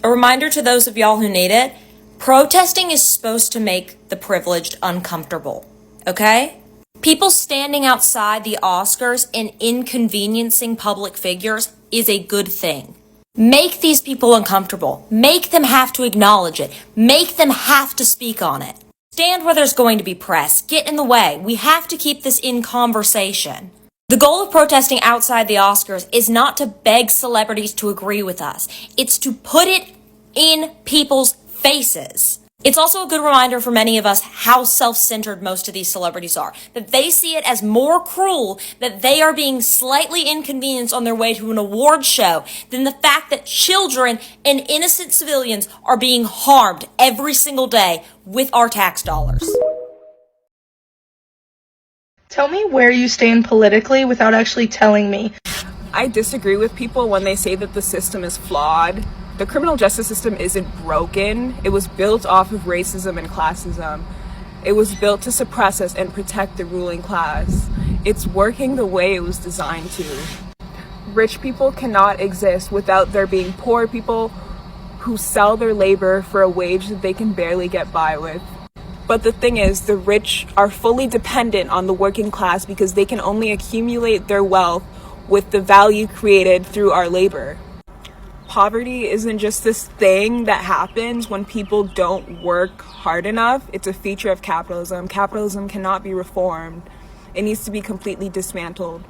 A reminder to those of y'all who need it, protesting is supposed to make the privileged uncomfortable, okay? People standing outside the Oscars and inconveniencing public figures is a good thing. Make these people uncomfortable. Make them have to acknowledge it. Make them have to speak on it. Stand where there's going to be press. Get in the way. We have to keep this in conversation. The goal of protesting outside the Oscars is not to beg celebrities to agree with us. It's to put it in people's faces. It's also a good reminder for many of us how self-centered most of these celebrities are. That they see it as more cruel that they are being slightly inconvenienced on their way to an award show than the fact that children and innocent civilians are being harmed every single day with our tax dollars. Tell me where you stand politically without actually telling me. I disagree with people when they say that the system is flawed. The criminal justice system isn't broken. It was built off of racism and classism. It was built to suppress us and protect the ruling class. It's working the way it was designed to. Rich people cannot exist without there being poor people who sell their labor for a wage that they can barely get by with. But the thing is, the rich are fully dependent on the working class because they can only accumulate their wealth with the value created through our labor. Poverty isn't just this thing that happens when people don't work hard enough. It's a feature of capitalism. Capitalism cannot be reformed. It needs to be completely dismantled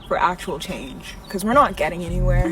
for actual change, because we're not getting anywhere.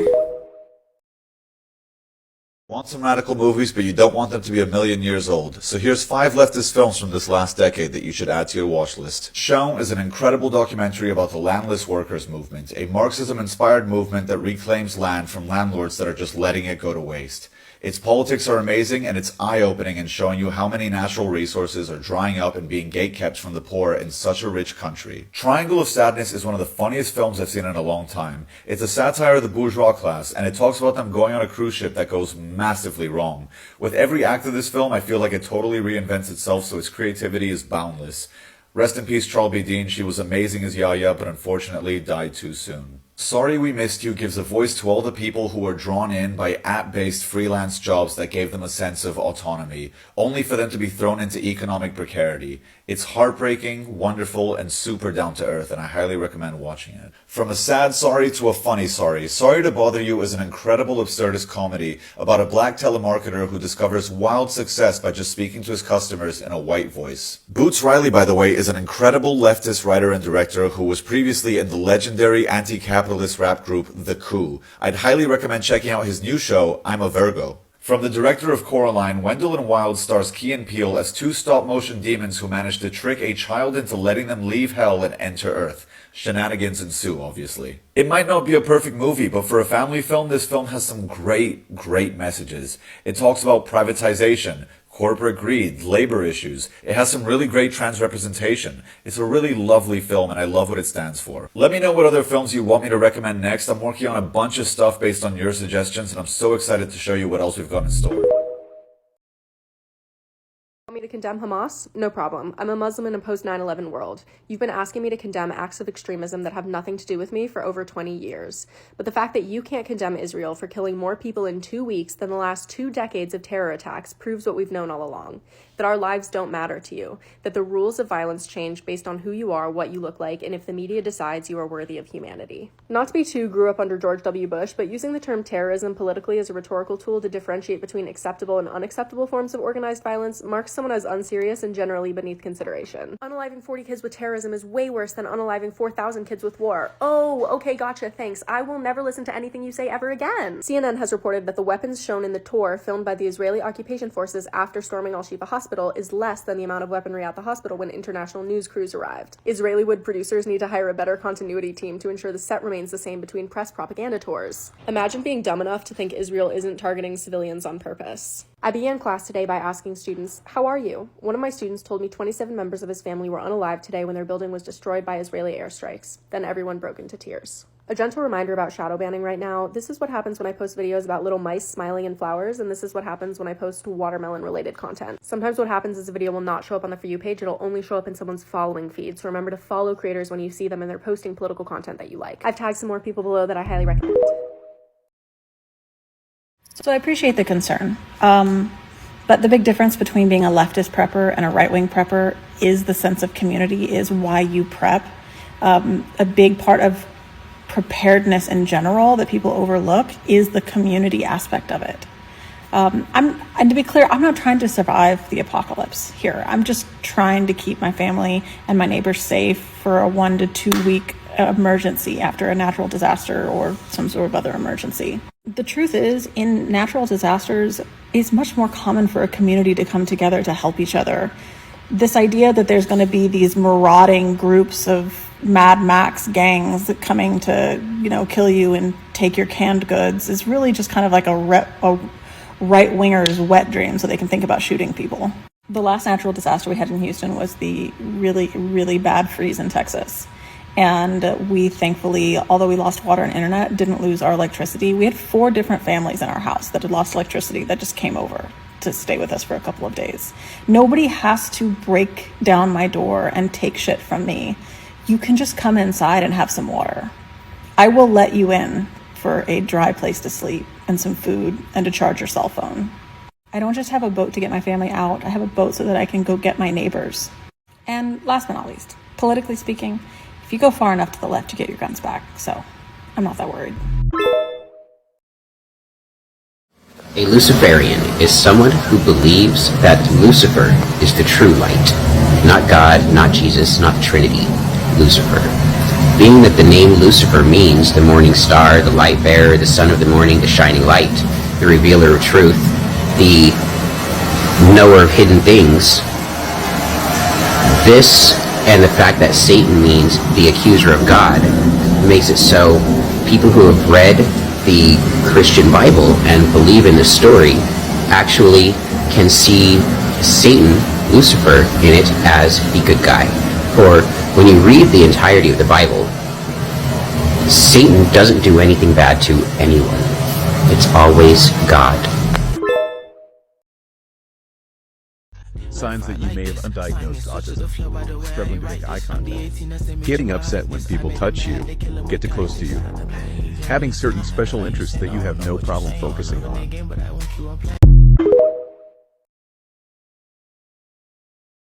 Want some radical movies, but you don't want them to be a million years old. So here's 5 leftist films from this last decade that you should add to your watch list. Shown is an incredible documentary about the landless workers movement, a Marxism-inspired movement that reclaims land from landlords that are just letting it go to waste. Its politics are amazing, and it's eye-opening in showing you how many natural resources are drying up and being gatekept from the poor in such a rich country. Triangle of Sadness is one of the funniest films I've seen in a long time. It's a satire of the bourgeois class, and it talks about them going on a cruise ship that goes massively wrong. With every act of this film, I feel like it totally reinvents itself, so its creativity is boundless. Rest in peace, Charles B. Dean. She was amazing as Yaya, but unfortunately died too soon. Sorry We Missed You gives a voice to all the people who were drawn in by app-based freelance jobs that gave them a sense of autonomy, only for them to be thrown into economic precarity. It's heartbreaking, wonderful, and super down-to-earth, and I highly recommend watching it. From a sad sorry to a funny sorry, Sorry to Bother You is an incredible absurdist comedy about a black telemarketer who discovers wild success by just speaking to his customers in a white voice. Boots Riley, by the way, is an incredible leftist writer and director who was previously in the legendary anti-capitalist rap group The Coup. I'd highly recommend checking out his new show, I'm a Virgo. From the director of Coraline, Wendell and Wild stars Key and Peele as 2 stop-motion demons who manage to trick a child into letting them leave hell and enter Earth. Shenanigans ensue, obviously. It might not be a perfect movie, but for a family film, this film has some great messages. It talks about privatization, corporate greed, labor issues. It has some really great trans representation. It's a really lovely film, and I love what it stands for. Let me know what other films you want me to recommend next. I'm working on a bunch of stuff based on your suggestions, and I'm so excited to show you what else we've got in store. Want me to condemn Hamas? No problem. I'm a Muslim in a post-9/11 world. You've been asking me to condemn acts of extremism that have nothing to do with me for over 20 years. But the fact that you can't condemn Israel for killing more people in 2 weeks than the last 2 decades of terror attacks proves what we've known all along. That our lives don't matter to you. That the rules of violence change based on who you are, what you look like, and if the media decides you are worthy of humanity. Not to be too grew up under George W. Bush, but using the term terrorism politically as a rhetorical tool to differentiate between acceptable and unacceptable forms of organized violence marks someone as unserious and generally beneath consideration. Unaliving 40 kids with terrorism is way worse than unaliving 4,000 kids with war. Oh, okay, gotcha, thanks. I will never listen to anything you say ever again. CNN has reported that the weapons shown in the tour filmed by the Israeli occupation forces after storming Al-Shifa Hospital is less than the amount of weaponry at the hospital when international news crews arrived. Israeli-wood producers need to hire a better continuity team to ensure the set remains the same between press propaganda tours. Imagine being dumb enough to think Israel isn't targeting civilians on purpose. I began class today by asking students, how are you? One of my students told me 27 members of his family were unalive today when their building was destroyed by Israeli airstrikes. Then everyone broke into tears. A gentle reminder about shadow banning right now. This is what happens when I post videos about little mice smiling in flowers, and this is what happens when I post watermelon-related content. Sometimes what happens is a video will not show up on the For You page, it'll only show up in someone's following feed, so remember to follow creators when you see them and they're posting political content that you like. I've tagged some more people below that I highly recommend. So I appreciate the concern. But the big difference between being a leftist prepper and a right-wing prepper is the sense of community, is why you prep. A big part of preparedness in general that people overlook is the community aspect of it. And to be clear, I'm not trying to survive the apocalypse here. I'm just trying to keep my family and my neighbors safe for a 1 to 2 week emergency after a natural disaster or some sort of other emergency. The truth is, in natural disasters, it's much more common for a community to come together to help each other. This idea that there's going to be these marauding groups of Mad Max gangs coming to, kill you and take your canned goods is really just kind of like a right-winger's wet dream so they can think about shooting people. The last natural disaster we had in Houston was the really, really bad freeze in Texas. And we thankfully, although we lost water and internet, didn't lose our electricity. We had 4 different families in our house that had lost electricity that just came over to stay with us for a couple of days. Nobody has to break down my door and take shit from me. You can just come inside and have some water. I will let you in for a dry place to sleep and some food and to charge your cell phone. I don't just have a boat to get my family out. I have a boat so that I can go get my neighbors. And last but not least, politically speaking, if you go far enough to the left, you get your guns back. So I'm not that worried. A Luciferian is someone who believes that Lucifer is the true light. Not God, not Jesus, not the Trinity. Lucifer. Being that the name Lucifer means the morning star, the light bearer, the son of the morning, the shining light, the revealer of truth, the knower of hidden things, this and the fact that Satan means the accuser of God makes it so people who have read the Christian Bible and believe in the story actually can see Satan, Lucifer, in it as the good guy. For when you read the entirety of the Bible, Satan doesn't do anything bad to anyone. It's always God. Signs that you may have undiagnosed autism: struggling to make eye contact, getting upset when people touch you, get too close to you, having certain special interests that you have no problem focusing on.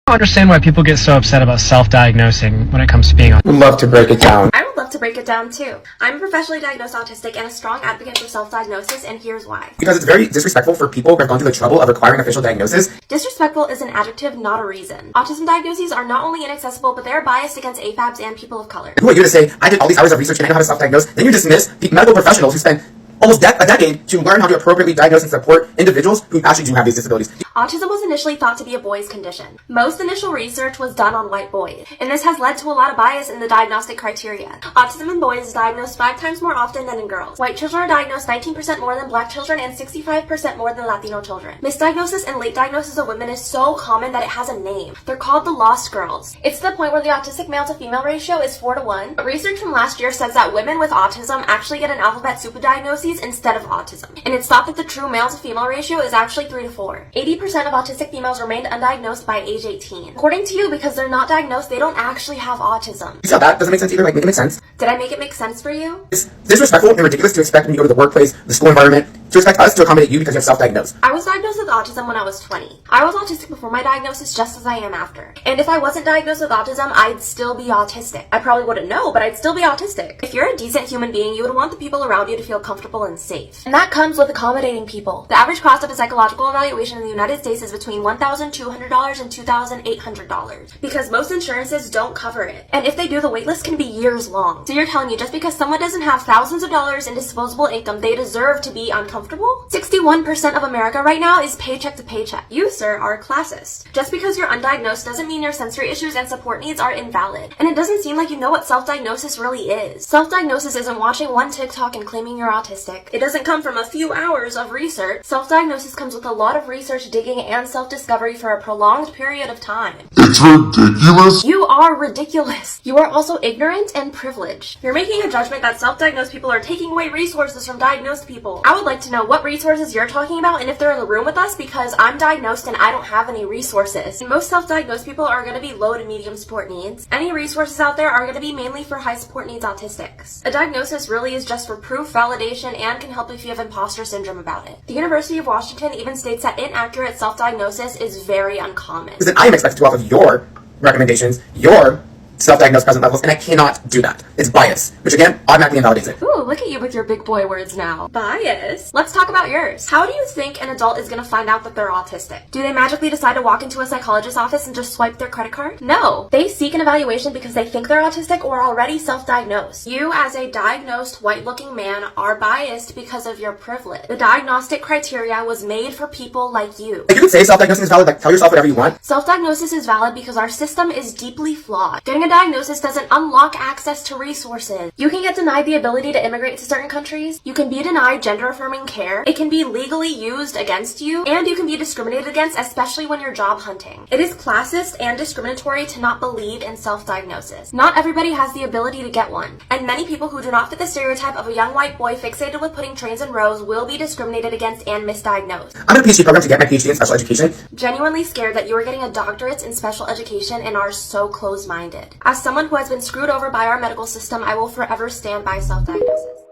I don't understand why people get so upset about self-diagnosing when it comes to being autistic. Would love to break it down. I would love to break it down too. I'm a professionally diagnosed autistic and a strong advocate for self-diagnosis, and here's why. Because it's very disrespectful for people who have gone through the trouble of acquiring official diagnosis. Disrespectful is an adjective, not a reason. Autism diagnoses are not only inaccessible, but they are biased against AFABs and people of color. Who are you to say, I did all these hours of research and I know how to self-diagnose? Then you dismiss medical professionals who spend almost a decade to learn how to appropriately diagnose and support individuals who actually do have these disabilities. Autism was initially thought to be a boy's condition. Most initial research was done on white boys, and this has led to a lot of bias in the diagnostic criteria. Autism in boys is diagnosed 5 times more often than in girls. White children are diagnosed 19% more than black children and 65% more than Latino children. Misdiagnosis and late diagnosis of women is so common that it has a name. They're called the lost girls. It's to the point where the autistic male to female ratio is 4 to 1. But research from last year says that women with autism actually get an alphabet soup of diagnoses instead of autism. And it's thought that the true male to female ratio is actually 3 to 4. 80% of autistic females remained undiagnosed by age 18. According to you, because they're not diagnosed, they don't actually have autism. You see how that doesn't make sense either? Like, make it make sense. Did I make it make sense for you? It's disrespectful and ridiculous to expect when you go to the workplace, the school environment, to expect us to accommodate you because you're self-diagnosed. I was diagnosed with autism when I was 20. I was autistic before my diagnosis, just as I am after. And if I wasn't diagnosed with autism, I'd still be autistic. I probably wouldn't know, but I'd still be autistic. If you're a decent human being, you would want the people around you to feel comfortable and safe. And that comes with accommodating people. The average cost of a psychological evaluation in the United States is between $1,200 and $2,800 because most insurances don't cover it. And if they do, the waitlist can be years long. So you're telling me just because someone doesn't have thousands of dollars in disposable income, they deserve to be uncomfortable? 61% of America right now is paycheck to paycheck. You, sir, are a classist. Just because you're undiagnosed doesn't mean your sensory issues and support needs are invalid. And it doesn't seem like you know what self-diagnosis really is. Self-diagnosis isn't watching one TikTok and claiming you're autistic. It doesn't come from a few hours of research. Self-diagnosis comes with a lot of research, digging, and self-discovery for a prolonged period of time. It's ridiculous. You are ridiculous. You are also ignorant and privileged. You're making a judgment that self-diagnosed people are taking away resources from diagnosed people. I would like to to know what resources you're talking about and if they're in the room with us, because I'm diagnosed and I don't have any resources. And most self-diagnosed people are going to be low to medium support needs. Any resources out there are going to be mainly for high support needs autistics. A diagnosis really is just for proof, validation, and can help if you have imposter syndrome about it. The University of Washington even states that inaccurate self-diagnosis is very uncommon. Because then I am expected to, off of your recommendations, your self-diagnosed present levels, and I cannot do that. It's bias, which again, automatically invalidates it. Ooh, look at you with your big boy words now. Bias. Let's talk about yours. How do you think an adult is going to find out that they're autistic? Do they magically decide to walk into a psychologist's office and just swipe their credit card? No. They seek an evaluation because they think they're autistic or are already self-diagnosed. You, as a diagnosed, white-looking man, are biased because of your privilege. The diagnostic criteria was made for people like you. Like, you can say self-diagnosis is valid, like, tell yourself whatever you want. Self-diagnosis is valid because our system is deeply flawed. Getting a diagnosis doesn't unlock access to resources. You can get denied the ability to immigrate to certain countries. You can be denied gender-affirming care. It can be legally used against you. And you can be discriminated against, especially when you're job hunting. It is classist and discriminatory to not believe in self-diagnosis. Not everybody has the ability to get one. And many people who do not fit the stereotype of a young white boy fixated with putting trains in rows will be discriminated against and misdiagnosed. I'm in a PhD program to get my PhD in special education. Genuinely scared that you are getting a doctorate in special education and are so close-minded. As someone who has been screwed over by our medical system, I will forever stand by self-diagnosis.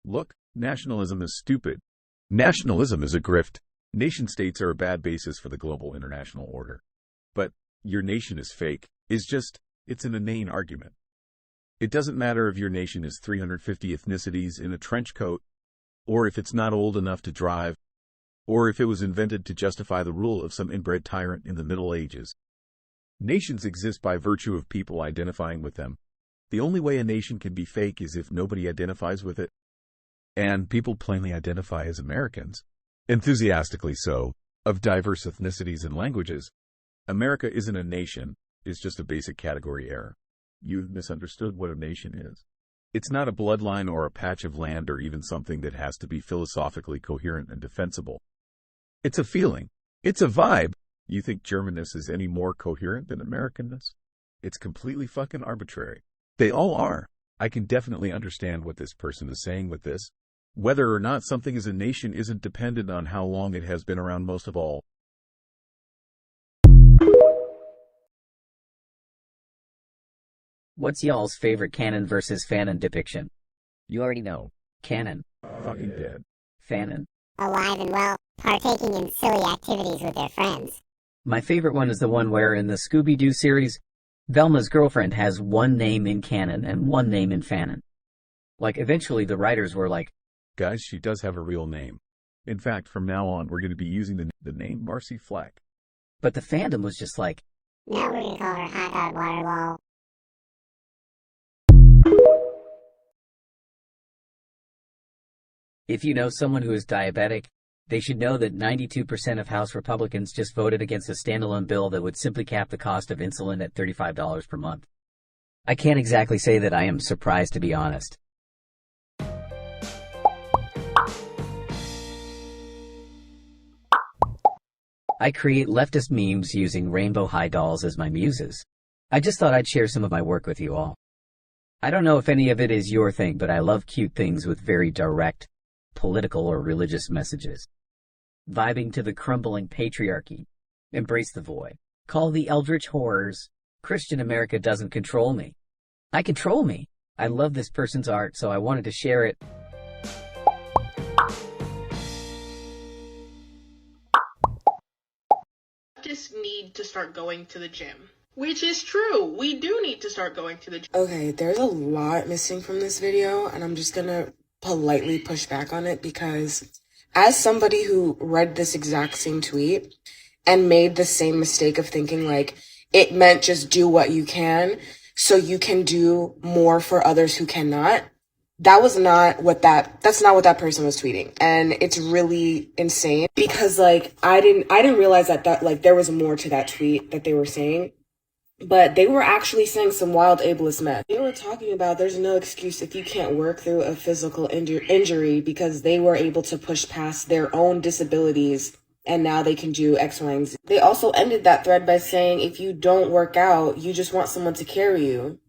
Look, nationalism is stupid. Nationalism is a grift. Nation-states are a bad basis for the global international order. But your nation is fake it's an inane argument. It doesn't matter if your nation is 350 ethnicities in a trench coat, or if it's not old enough to drive, or if it was invented to justify the rule of some inbred tyrant in the Middle Ages. Nations exist by virtue of people identifying with them. The only way a nation can be fake is if nobody identifies with it. And people plainly identify as Americans. Enthusiastically so, of diverse ethnicities and languages. America isn't a nation, it's just a basic category error. You've misunderstood what a nation is. It's not a bloodline or a patch of land or even something that has to be philosophically coherent and defensible. It's a feeling. It's a vibe. You think Germanness is any more coherent than Americanness? It's completely fucking arbitrary. They all are. I can definitely understand what this person is saying with this. Whether or not something is a nation isn't dependent on how long it has been around, most of all. What's y'all's favorite canon versus fanon depiction? You already know. Canon. Fucking dead. Fanon. Alive and well, partaking in silly activities with their friends. My favorite one is the one where in the Scooby-Doo series, Velma's girlfriend has one name in canon and one name in fanon. Like, eventually the writers were like, guys, she does have a real name. In fact, from now on, we're going to be using the name Marcy Flack. But the fandom was just like, now we're going to call her Hot Dog Waterwall. if you know someone who is diabetic, they should know that 92% of House Republicans just voted against a standalone bill that would simply cap the cost of insulin at $35 per month. I can't exactly say that I am surprised, to be honest. I create leftist memes using rainbow high dolls as my muses. I just thought I'd share some of my work with you all. I don't know if any of it is your thing, but I love cute things with very direct, political or religious messages. Vibing to the crumbling patriarchy. Embrace the void. Call the eldritch horrors. Christian America doesn't control me. I control me. I love this person's art, so I wanted to share it. Just need to start going to the gym. Which is true. We do need to start going to the gym. Okay, there's a lot missing from this video, and I'm just gonna politely push back on it because as somebody who read this exact same tweet and made the same mistake of thinking like it meant just do what you can so you can do more for others who cannot, that's not what that person was tweeting. And it's really insane because like I didn't realize that like there was more to that tweet that they were saying. But they were actually saying some wild ableist mess. They were talking about there's no excuse if you can't work through a physical injury because they were able to push past their own disabilities and now they can do X, Y, and Z. They also ended that thread by saying if you don't work out, you just want someone to carry you.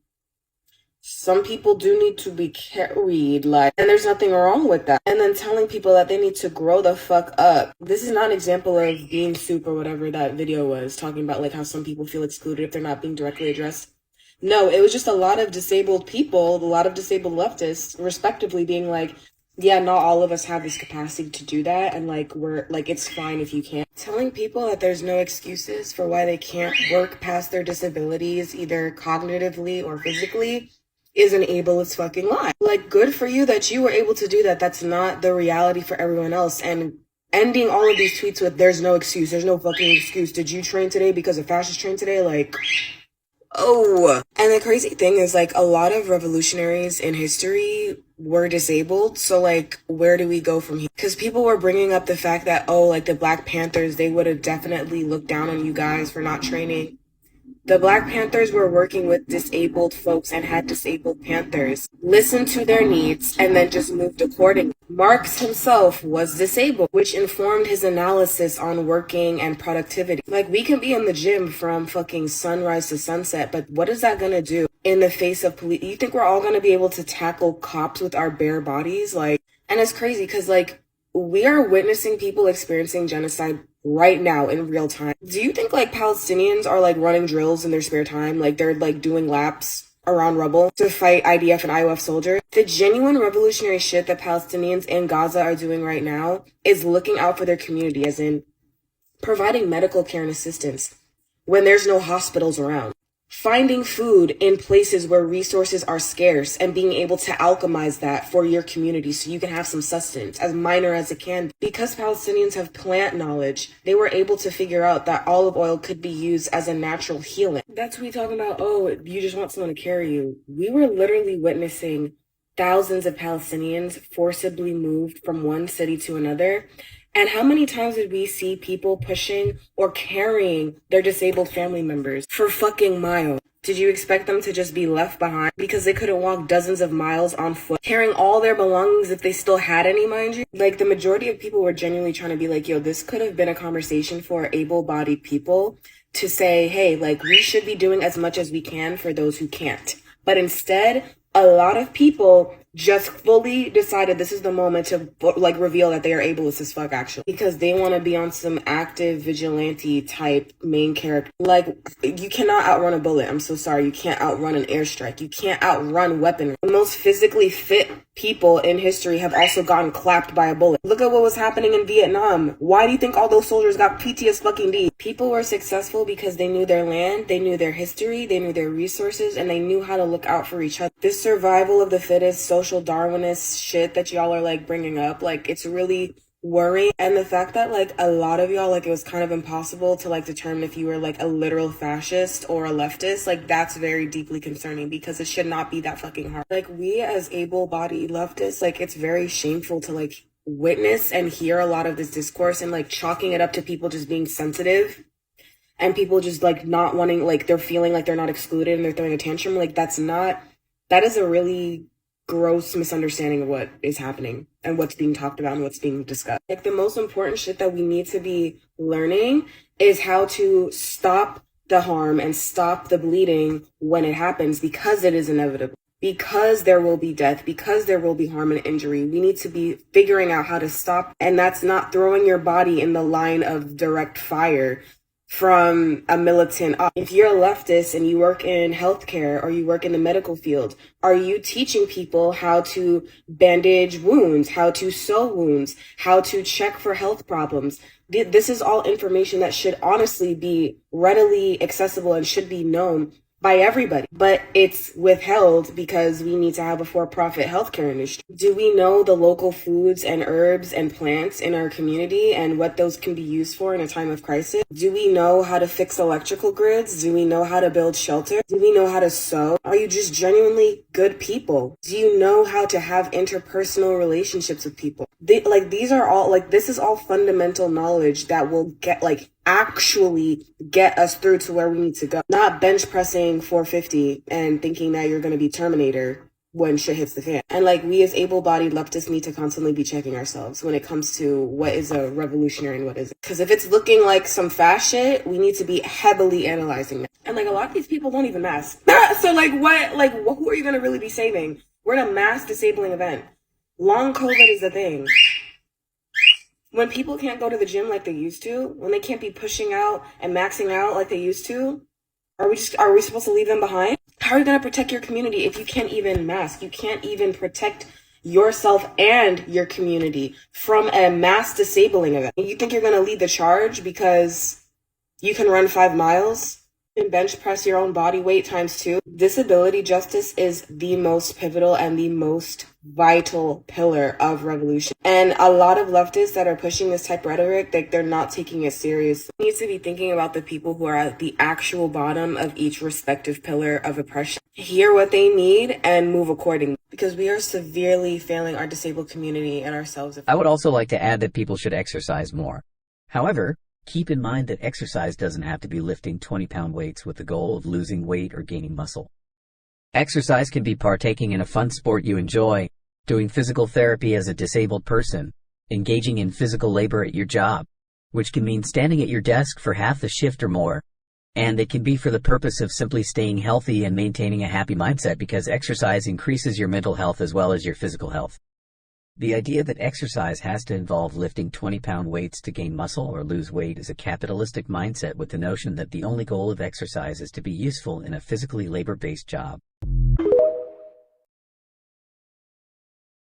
some people do need to be carried, like, and there's nothing wrong with that. And then telling people that they need to grow the fuck up. This is not an example of being soup or whatever that video was, talking about like how some people feel excluded if they're not being directly addressed. No, it was just a lot of disabled people, a lot of disabled leftists, respectively, being like, yeah, not all of us have this capacity to do that, and like we're like, it's fine if you can't. Telling people that there's no excuses for why they can't work past their disabilities, either cognitively or physically, is an ableist fucking lie. Like, good for you that you were able to do that. That's not the reality for everyone else. And ending all of these tweets with there's no excuse, there's no fucking excuse. Did you train today because a fascist trained today? Like, oh. And the crazy thing is, like, a lot of revolutionaries in history were disabled. So, like, where do we go from here? Because people were bringing up the fact that, oh, like, the Black Panthers, they would have definitely looked down on you guys for not training. The Black Panthers were working with disabled folks and had disabled Panthers. Listened to their needs and then just moved accordingly. Marx himself was disabled, which informed his analysis on working and productivity. Like, we can be in the gym from fucking sunrise to sunset, but what is that gonna do in the face of police? You think we're all gonna be able to tackle cops with our bare bodies? Like, and it's crazy because, like, we are witnessing people experiencing genocide right now in real time. Do you think like Palestinians are like running drills in their spare time? Like they're like doing laps around rubble to fight IDF and IOF soldiers? The genuine revolutionary shit that Palestinians in Gaza are doing right now is looking out for their community, as in providing medical care and assistance when there's no hospitals around. Finding food in places where resources are scarce and being able to alchemize that for your community so you can have some sustenance, as minor as it can. Because Palestinians have plant knowledge, they were able to figure out that olive oil could be used as a natural healing. That's what we talking about, oh, you just want someone to carry you. We were literally witnessing thousands of Palestinians forcibly moved from one city to another. And how many times did we see people pushing or carrying their disabled family members for fucking miles? Did you expect them to just be left behind because they couldn't walk dozens of miles on foot, carrying all their belongings if they still had any, mind you? Like, the majority of people were genuinely trying to be like, yo, this could have been a conversation for able-bodied people to say, hey, like, we should be doing as much as we can for those who can't. But instead, a lot of people just fully decided this is the moment to like reveal that they are ableist as fuck, actually, because they want to be on some active vigilante type main character. Like, you cannot outrun a bullet. I'm so sorry. You can't outrun an airstrike. You can't outrun weaponry. The most physically fit people in history have also gotten clapped by a bullet. Look at what was happening in Vietnam. Why do you think all those soldiers got PTSD? People were successful because they knew their land, they knew their history, they knew their resources, and they knew how to look out for each other. This survival of the fittest, social Darwinist shit that y'all are like bringing up, like, it's really worrying. And the fact that like a lot of y'all, like, it was kind of impossible to like determine if you were like a literal fascist or a leftist, like, that's very deeply concerning because it should not be that fucking hard. Like, we as able-bodied leftists, like, it's very shameful to like witness and hear a lot of this discourse and like chalking it up to people just being sensitive and people just like not wanting, like, they're feeling like they're not excluded and they're throwing a tantrum. Like, that is a really gross misunderstanding of what is happening and what's being talked about and what's being discussed. Like, the most important shit that we need to be learning is how to stop the harm and stop the bleeding when it happens, because it is inevitable. Because there will be death, because there will be harm and injury. We need to be figuring out how to stop, and that's not throwing your body in the line of direct fire from a militant. If you're a leftist and you work in healthcare or you work in the medical field, are you teaching people how to bandage wounds, how to sew wounds, how to check for health problems? This is all information that should honestly be readily accessible and should be known by everybody, but it's withheld because we need to have a for-profit healthcare industry. Do we know the local foods and herbs and plants in our community and what those can be used for in a time of crisis? Do we know how to fix electrical grids? Do we know how to build shelter? Do we know how to sew? Are you just genuinely good people? Do you know how to have interpersonal relationships with people? These are all, like, this is all fundamental knowledge that will actually get us through to where we need to go. Not bench pressing 450 and thinking that you're going to be Terminator when shit hits the fan. And like, we as able-bodied leftists need to constantly be checking ourselves when it comes to what is a revolutionary and what isn't. Because if it's looking like some fast shit, we need to be heavily analyzing that. And And like a lot of these people don't even mask. So like who are you going to really be saving? We're in a mass disabling event. Long COVID is the thing. When people can't go to the gym like they used to, when they can't be pushing out and maxing out like they used to, are we supposed to leave them behind? How are you going to protect your community if you can't even mask? You can't even protect yourself and your community from a mass disabling event. You think you're going to lead the charge because you can run 5 miles? And bench press your own body weight times 2. Disability justice is the most pivotal and the most vital pillar of revolution. And a lot of leftists that are pushing this type of rhetoric, they're not taking it serious. We need to be thinking about the people who are at the actual bottom of each respective pillar of oppression. Hear what they need and move accordingly. Because we are severely failing our disabled community and ourselves. I would also like to add that people should exercise more. However, keep in mind that exercise doesn't have to be lifting 20-pound weights with the goal of losing weight or gaining muscle. Exercise can be partaking in a fun sport you enjoy, doing physical therapy as a disabled person, engaging in physical labor at your job, which can mean standing at your desk for half the shift or more, and it can be for the purpose of simply staying healthy and maintaining a happy mindset because exercise increases your mental health as well as your physical health. The idea that exercise has to involve lifting 20-pound weights to gain muscle or lose weight is a capitalistic mindset with the notion that the only goal of exercise is to be useful in a physically labor-based job.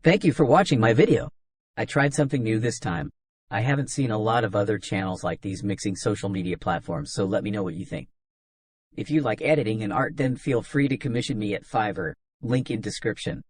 Thank you for watching my video. I tried something new this time. I haven't seen a lot of other channels like these mixing social media platforms, so let me know what you think. If you like editing and art, then feel free to commission me at Fiverr, link in description.